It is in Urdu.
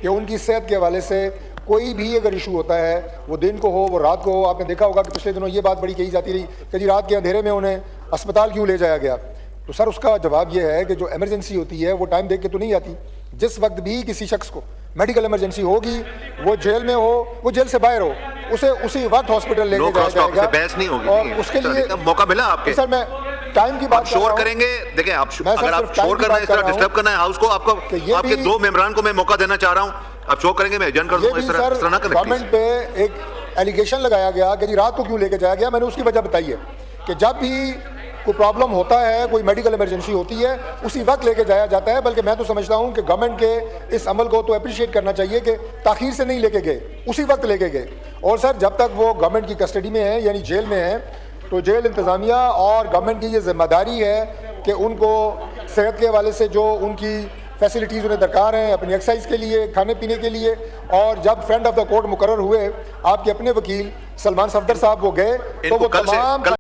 کہ ان کی صحت کے حوالے سے کوئی بھی اگر ایشو ہوتا ہے، وہ دن کو ہو وہ رات کو ہو. آپ نے دیکھا ہوگا کہ پچھلے دنوں یہ بات بڑی کہی جاتی رہی کہ جی رات کے اندھیرے میں انہیں اسپتال کیوں لے جایا گیا. تو سر اس کا جواب یہ ہے کہ جو ایمرجنسی ہوتی ہے وہ ٹائم دیکھ کے تو نہیں آتی. جس وقت بھی کسی شخص کو میڈیکل ایمرجنسی ہوگی، وہ جیل میں ہو، وہ جیل سے باہر ہو، اسے اسی وقت ہاسپٹل لے کے جایا جائے گا. بحث نہیں ہوگی اور اس کے لیے موقع ملا آپ کے. سر میں ٹائم کی بات شور کریں گے. دیکھیں آپ اگر آپ شور کرنا ہے، اس طرح ڈسٹرب کرنا ہے ہاؤس کو، آپ کے دو ممبران کو میں موقع دینا چاہ رہا ہوں. آپ شور کریں گے میں ایجنٹ کر دوں گا. اس طرح نہ کریں. گورنمنٹ پہ ایک ایلیگیشن لگایا گیا کہ جی رات کو کیوں لے کے جایا گیا. میں نے اس کی وجہ بتائی ہے کہ جب بھی کوئی پرابلم ہوتا ہے، کوئی میڈیکل ایمرجنسی ہوتی ہے، اسی وقت لے کے جایا جاتا ہے. بلکہ میں تو سمجھتا ہوں کہ گورنمنٹ کے اس عمل کو تو اپریشیٹ کرنا چاہیے کہ تاخیر سے نہیں لے کے گئے، اسی وقت لے کے گئے. اور سر جب تک وہ گورنمنٹ کی کسٹڈی میں ہیں، یعنی جیل میں ہیں، تو جیل انتظامیہ اور گورنمنٹ کی یہ ذمہ داری ہے کہ ان کو صحت کے حوالے سے جو ان کی فیسلٹیز انہیں درکار ہیں اپنی ایکسرسائز کے لیے، کھانے پینے کے لیے. اور جب فرینڈ آف دا کورٹ مقرر ہوئے آپ کے اپنے وکیل سلمان صفدر صاحب وہ گئے تو وہ تمام